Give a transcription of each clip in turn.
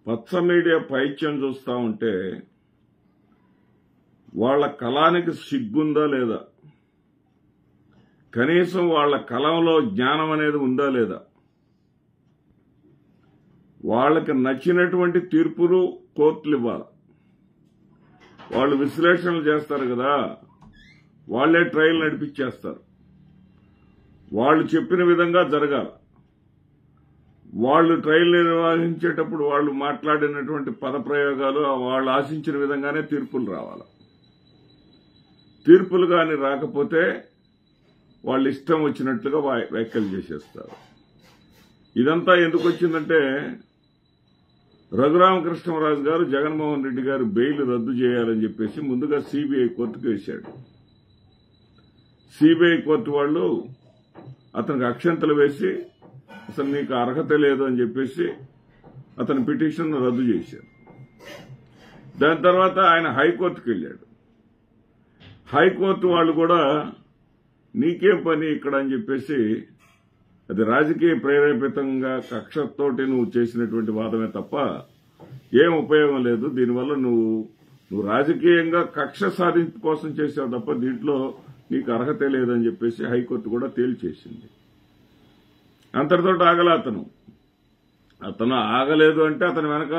పచ్చ మీడియా పైత్యం చూస్తా ఉంటే వాళ్ళ కళానికి సిగ్గుందా లేదా, కనీసం వాళ్ళ కలంలో జ్ఞానం అనేది ఉందా లేదా, వాళ్ళకి నచ్చినటువంటి తీర్పులు కోర్టులు ఇవ్వాలి. వాళ్ళు విశ్లేషణలు చేస్తారు కదా, వాళ్లే ట్రయల్ నడిపించేస్తారు. వాళ్ళు చెప్పిన విధంగా జరగాలి. వాళ్ళు ట్రయల్ నిర్వహించేటప్పుడు వాళ్ళు మాట్లాడినటువంటి పదప్రయోగాలు వాళ్ళు ఆశించిన విధంగానే తీర్పులు రావాలి. తీర్పులు కానీ రాకపోతే వాళ్ళు ఇష్టం వచ్చినట్లుగా వ్యాఖ్యలు చేసేస్తారు. ఇదంతా ఎందుకు వచ్చిందంటే రఘురామకృష్ణరాజు గారు జగన్మోహన్ రెడ్డి గారు బెయిల్ రద్దు చేయాలని చెప్పేసి ముందుగా సిబిఐ కోర్టుకు వేశాడు. సిబిఐ కోర్టు వాళ్ళు అతనికి అక్షంతలు వేసి అసలు నీకు అర్హత లేదు అని చెప్పేసి అతని పిటిషన్ రద్దు చేశారు. దాని తర్వాత ఆయన హైకోర్టుకు వెళ్ళాడు. హైకోర్టు వాళ్ళు కూడా నీకేం పని ఇక్కడ అని చెప్పేసి, అది రాజకీయ ప్రేరేపితంగా కక్షతోటి నువ్వు చేసినటువంటి వాదమే తప్ప ఏం ఉపయోగం లేదు, దీనివల్ల నువ్వు రాజకీయంగా కక్ష సాధింపు కోసం చేసావు తప్ప దీంట్లో నీకు అర్హత లేదని చెప్పేసి హైకోర్టు కూడా తేల్చేసింది. అంతటితో ఆగల అతను ఆగలేదు అంటే అతని వెనక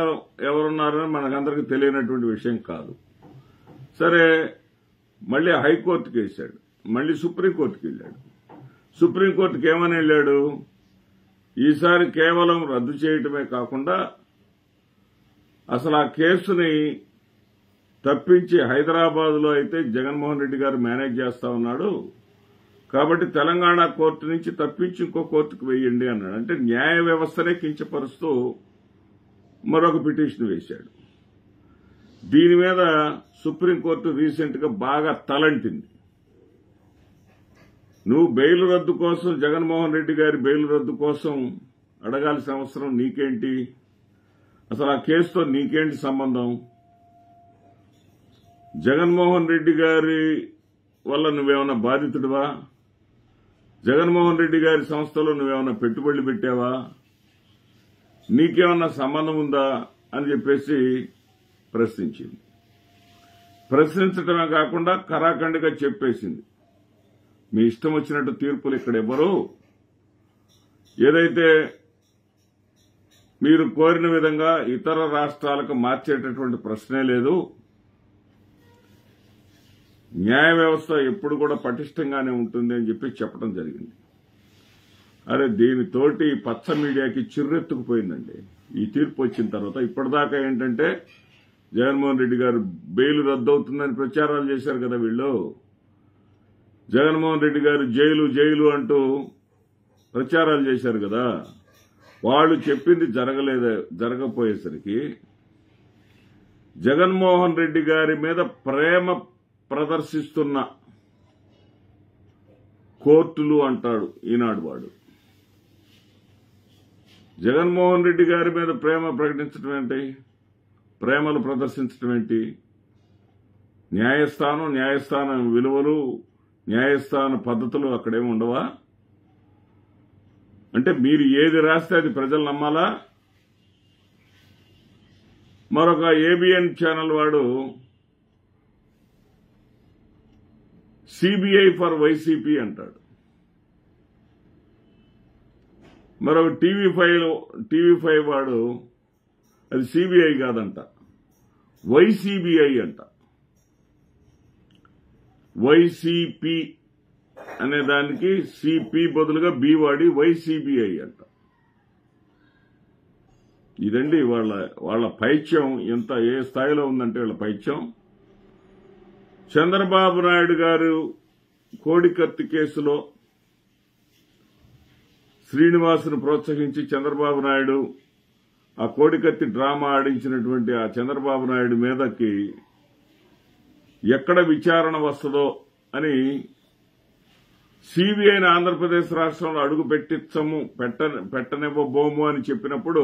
ఎవరున్నారని మనకందరికీ తెలియనటువంటి విషయం కాదు. సరే, మళ్లీ హైకోర్టుకి వేశాడు. మళ్లీ సుప్రీంకోర్టుకి వెళ్ళాడు. సుప్రీంకోర్టుకి ఏమని వెళ్ళాడు, ఈసారి కేవలం రద్దు చేయటమే కాకుండా అసలు ఆ కేసుని తప్పించి హైదరాబాద్లో అయితే జగన్మోహన్ రెడ్డి గారు మేనేజ్ చేస్తా ఉన్నాడు కాబట్టి తెలంగాణ కోర్టు నుంచి తప్పించి ఇంకో కోర్టుకు వేయండి అన్నాడు. అంటే న్యాయ వ్యవస్థనే కించపరుస్తూ మరొక పిటిషన్ వేశాడు. దీని మీద సుప్రీంకోర్టు రీసెంట్ గా బాగా తలంటింది. నువ్వు బెయిల్ రద్దు కోసం, జగన్మోహన్ రెడ్డి గారి బెయిల్ రద్దు కోసం అడగాల్సిన అవసరం నీకేంటి, అసలు ఆ కేసుతో నీకేంటి సంబంధం, జగన్మోహన్ రెడ్డి గారి వల్ల నువ్వేమన్నా బాధితుడివా, జగన్మోహన్ రెడ్డి గారి సంస్థలో నువ్వేమన్నా పెట్టుబడులు పెట్టావా, నీకేమన్నా సంబంధం ఉందా అని చెప్పేసి ప్రశ్నించింది. ప్రశ్నించడమే కాకుండా కరాఖండిగా చెప్పేసింది, మీ ఇష్టం వచ్చినట్టు తీర్పులు ఇక్కడ ఇవ్వరు, ఏదైతే మీరు కోరిన విధంగా ఇతర రాష్ట్రాలకు మార్చేటటువంటి ప్రశ్నే లేదు, న్యాయ వ్యవస్థ ఎప్పుడు కూడా పటిష్టంగానే ఉంటుంది అని చెప్పి చెప్పడం జరిగింది. అరే, దీనితోటి పచ్చ మీడియాకి చిర్రెత్తుకుపోయిందండి ఈ తీర్పు వచ్చిన తర్వాత. ఇప్పటిదాకా ఏంటంటే జగన్మోహన్ రెడ్డి గారు బెయిల్ రద్దవుతుందని ప్రచారాలు చేశారు కదా వీళ్ళు. జగన్మోహన్ రెడ్డి గారు జైలు జైలు అంటూ ప్రచారాలు చేశారు కదా. వాళ్ళు చెప్పింది జరగపోయేసరికి జగన్మోహన్ రెడ్డి గారి మీద ప్రేమ ప్రదర్శిస్తున్న కోర్టులు అంటాడు ఈనాడు వాడు. జగన్మోహన్ రెడ్డి గారి మీద ప్రేమ ప్రకటించడం ఏంటి, ప్రేమలు ప్రదర్శించడం ఏంటి, న్యాయస్థానం విలువలు, న్యాయస్థాన పద్ధతులు అక్కడేమి ఉండవా? అంటే మీరు ఏది రాస్తే అది ప్రజలు నమ్మాలా? మరొక ఏబిఎన్ ఛానల్ వాడు సిబిఐ ఫర్ వైసీపీ అంటాడు. మరొక టీవీ5 వాడు అది సిబిఐ కాదంట, వైసీబీఐ అంట. వైసీపీ అనే దానికి సిపి బదులుగా బి వాడి వైసీబీఐ అంట. ఇదండి వాళ్ళ పైత్యం ఎంత ఏ స్థాయిలో ఉందంటే వాళ్ళ పైత్యం. చంద్రబాబు నాయుడు గారు కోడికత్తి కేసులో శ్రీనివాసును ప్రోత్సహించి చంద్రబాబు నాయుడు ఆ కోడికత్తి డ్రామా ఆడించినటువంటి ఆ చంద్రబాబు నాయుడు మీదకి ఎక్కడ విచారణ వస్తుందో అని సిబిఐని ఆంధ్రప్రదేశ్ రాష్ట్రంలో అడుగు పెట్టనివ్వబోము అని చెప్పినప్పుడు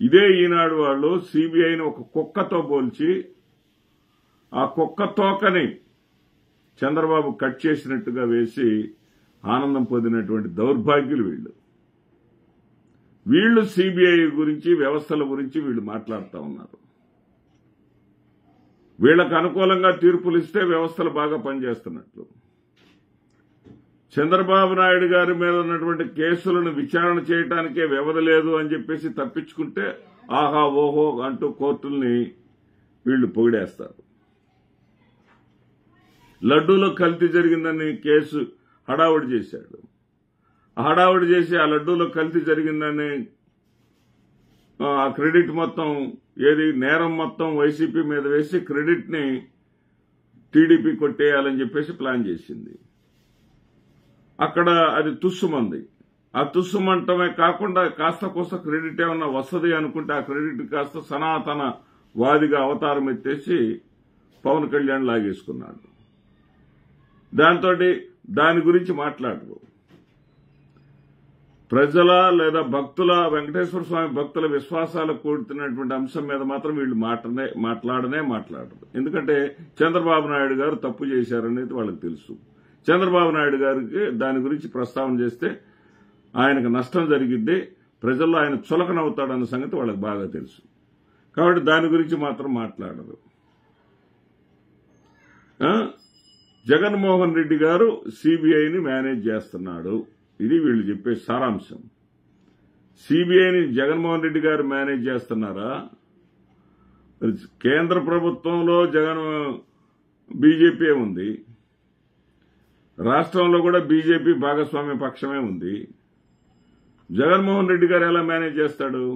ఇదే ఈనాడు వాళ్ళు సిబిఐని ఒక కుక్కతో పోల్చి ఆ కుక్క తోకని చంద్రబాబు కట్ చేసినట్టుగా వేసి ఆనందం పొందినటువంటి దౌర్భాగ్యులు వీళ్ళు. వీళ్లు సిబిఐ గురించి వ్యవస్థల గురించి వీళ్ళు మాట్లాడుతూ ఉన్నారు. వీళ్లకు అనుకూలంగా తీర్పులు ఇస్తే వ్యవస్థలు బాగా పనిచేస్తున్నట్లు. చంద్రబాబు నాయుడు గారి మీద ఉన్నటువంటి కేసులను విచారణ చేయడానికే వ్యవధి లేదు అని చెప్పేసి తప్పించుకుంటే ఆహా ఓహో అంటూ కోర్టుల్ని వీళ్లు పొగిడేస్తారు. లడ్డూలో కల్తీ జరిగిందని కేసు హడావుడి చేశాడు. హడావుడి చేసి ఆ లడ్డూలో కల్తీ జరిగిందని ఆ క్రెడిట్ మొత్తం నేరం మొత్తం వైసీపీ మీద వేసి క్రెడిట్ ని టీడీపీ కొట్టేయాలని చెప్పేసి ప్లాన్ చేసింది. అక్కడ అది తుస్సుమంది. ఆ తుస్సుమంటమే కాకుండా కాస్త కోస్త క్రెడిట్ ఏమన్నా వస్తుంది అనుకుంటే ఆ క్రెడిట్ కాస్త సనాతన వాదిగా అవతారం ఎత్తేసి పవన్ కళ్యాణ్ లాగేసుకున్నాడు. దాంతో దాని గురించి మాట్లాడరు. ప్రజల లేదా భక్తుల వెంకటేశ్వర స్వామి భక్తుల విశ్వాసాలకు కూడుతున్నటువంటి అంశం మీద మాత్రం వీళ్ళు మాట్లాడరు. ఎందుకంటే చంద్రబాబు నాయుడు గారు తప్పు చేశారనేది వాళ్ళకి తెలుసు. చంద్రబాబు నాయుడు గారికి దాని గురించి ప్రస్తావన చేస్తే ఆయనకు నష్టం జరిగిద్ది, ప్రజల్లో ఆయన చులకనవుతాడన్న సంగతి వాళ్ళకి బాగా తెలుసు. కాబట్టి దాని గురించి మాత్రం మాట్లాడరు. జగన్మోహన్ రెడ్డి గారు సిబిఐని మేనేజ్ చేస్తున్నాడు. ఇది వీళ్ళు చెప్పే సారాంశం. సిబిఐని జగన్మోహన్ రెడ్డి గారు మేనేజ్ చేస్తున్నారా? కేంద్ర ప్రభుత్వంలో బీజేపీ ఉంది, రాష్ట్రంలో కూడా బీజేపీ భాగస్వామ్య పక్షమే ఉంది. జగన్మోహన్ రెడ్డి గారు ఎలా మేనేజ్ చేస్తాడు?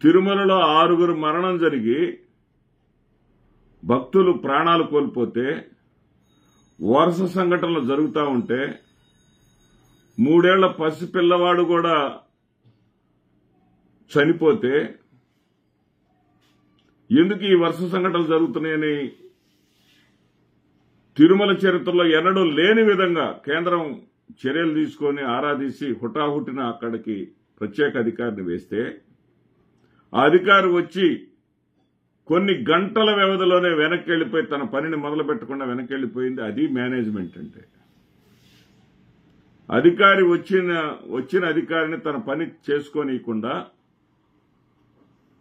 తిరుమలలో 6 మరణం జరిగి భక్తులు ప్రాణాలు కోల్పోతే, వరుస సంఘటనలు జరుగుతూ ఉంటే, 3 ఏళ్ల పసిపిల్లవాడు కూడా చనిపోతే ఎందుకు ఈ వరుస సంఘటనలు జరుగుతున్నాయని తిరుమల చరిత్రలో ఎన్నడూ లేని విధంగా కేంద్రం చర్యలు తీసుకొని ఆరాధించి హుటాహుటిన అక్కడికి ప్రత్యేక అధికారిని వేస్తే ఆ అధికారి వచ్చి కొన్ని గంటల వ్యవధిలోనే వెనక్కి వెళ్లిపోయి తన పనిని మొదలు పెట్టకుండా వెనక్కి వెళ్లిపోయింది. అది మేనేజ్మెంట్ అంటే. అధికారి వచ్చిన అధికారిని తన పని చేసుకోనీయకుండా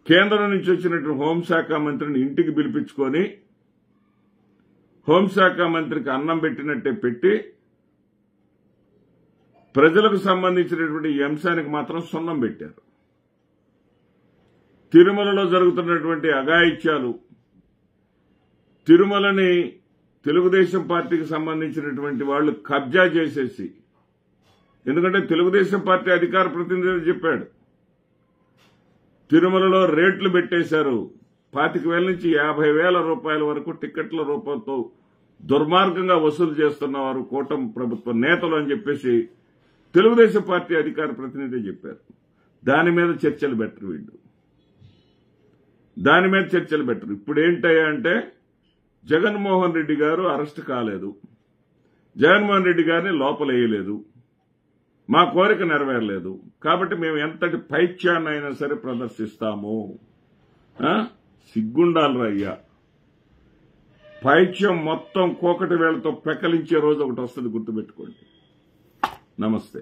కేంద్రం నుంచి వచ్చినటువంటి హోంశాఖ మంత్రిని ఇంటికి పిలిపించుకొని హోంశాఖ మంత్రికి అన్నం పెట్టినట్టే పెట్టి ప్రజలకు సంబంధించినటువంటి ఈ అంశానికి మాత్రం సున్నం పెట్టారు. తిరుమలలో జరుగుతున్నటువంటి అఘాయిత్యాలు, తిరుమలని తెలుగుదేశం పార్టీకి సంబంధించినటువంటి వాళ్లు కబ్జా చేసేసి, ఎందుకంటే తెలుగుదేశం పార్టీ అధికార ప్రతినిధి చెప్పాడు, తిరుమలలో రేట్లు పెట్టేశారు, 25,000 నుంచి 50,000 రూపాయల వరకు టిక్కెట్ల రూపంతో దుర్మార్గంగా వసూలు చేస్తున్నవారు కూటమి ప్రభుత్వ నేతలు అని చెప్పేసి తెలుగుదేశం పార్టీ అధికార ప్రతినిధి చెప్పారు. దాని మీద చర్చలు పెట్టరు వీళ్ళు. దాని మీద చర్చలు పెట్టరు. ఇప్పుడు ఏంటయ్యా అంటే జగన్మోహన్ రెడ్డి గారు అరెస్ట్ కాలేదు, జగన్మోహన్ రెడ్డి గారిని లోపలేయలేదు, మా కోరిక నెరవేరలేదు, కాబట్టి మేము ఎంతటి పైత్యాన్నైనా సరే ప్రదర్శిస్తాము. సిగ్గుండాలరా అయ్యా. పైత్యం మొత్తం కోకటి వేళ్లతో పెకలించే రోజు ఒకటి వస్తుంది, గుర్తుపెట్టుకోండి. నమస్తే.